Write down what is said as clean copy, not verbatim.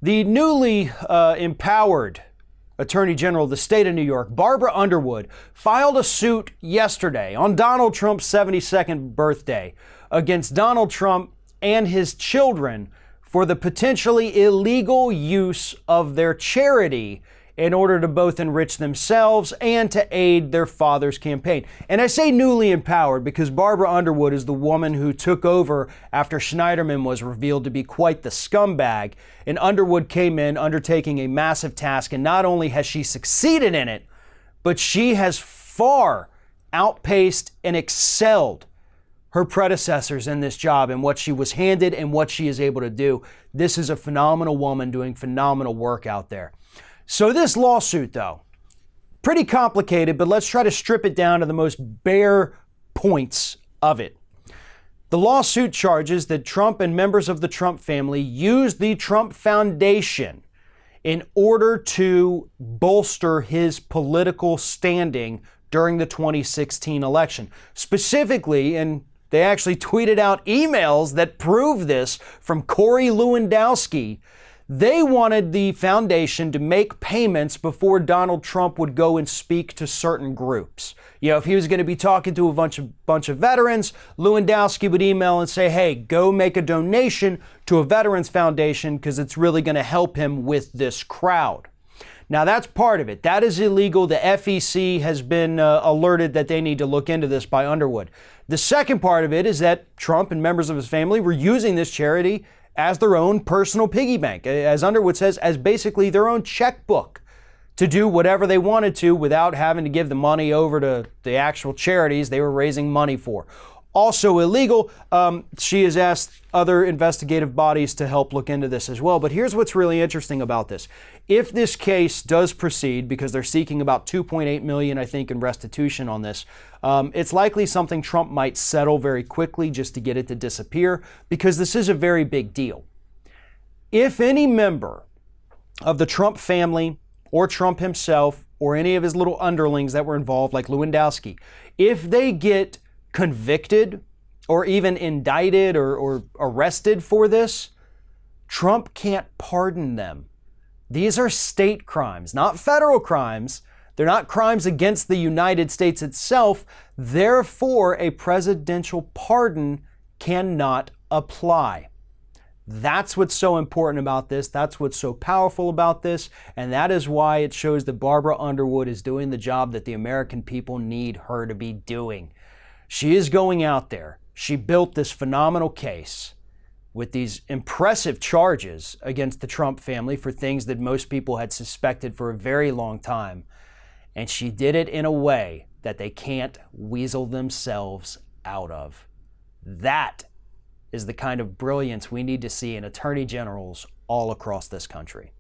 The newly empowered Attorney General of the state of New York, Barbara Underwood, filed a suit yesterday on Donald Trump's 72nd birthday against Donald Trump and his children for the potentially illegal use of their charity in order to both enrich themselves and to aid their father's campaign. And I say newly empowered because Barbara Underwood is the woman who took over after Schneiderman was revealed to be quite the scumbag. And Underwood came in undertaking a massive task, and not only has she succeeded in it, but she has far outpaced and excelled her predecessors in this job and what she was handed and what she is able to do. This is a phenomenal woman doing phenomenal work out there. So this lawsuit, though, pretty complicated, but let's try to strip it down to the most bare points of it. The lawsuit charges that Trump and members of the Trump family used the Trump Foundation in order to bolster his political standing during the 2016 election. Specifically, and they actually tweeted out emails that prove this from Corey Lewandowski, they wanted the foundation to make payments before Donald Trump would go and speak to certain groups. You know, if he was going to be talking to a bunch of veterans, Lewandowski would email and say, hey, go make a donation to a veterans foundation because it's really going to help him with this crowd. Now, that's part of it. That is illegal. The FEC has been alerted that they need to look into this by Underwood. The second part of it is that Trump and members of his family were using this charity as their own personal piggy bank, as Underwood says, as basically their own checkbook to do whatever they wanted to without having to give the money over to the actual charities they were raising money for. Also illegal, she has asked other investigative bodies to help look into this as well. But here's what's really interesting about this. If this case does proceed, because they're seeking about $2.8 million, I think, in restitution on this, it's likely something Trump might settle very quickly just to get it to disappear, because this is a very big deal. If any member of the Trump family or Trump himself or any of his little underlings that were involved, like Lewandowski, if they get convicted or even indicted or arrested for this, Trump can't pardon them. These are state crimes, not federal crimes. They're not crimes against the United States itself. Therefore, a presidential pardon cannot apply. That's what's so important about this. That's what's so powerful about this. And that is why it shows that Barbara Underwood is doing the job that the American people need her to be doing. She is going out there. She built this phenomenal case with these impressive charges against the Trump family for things that most people had suspected for a very long time. And she did it in a way that they can't weasel themselves out of. That is the kind of brilliance we need to see in attorney generals all across this country.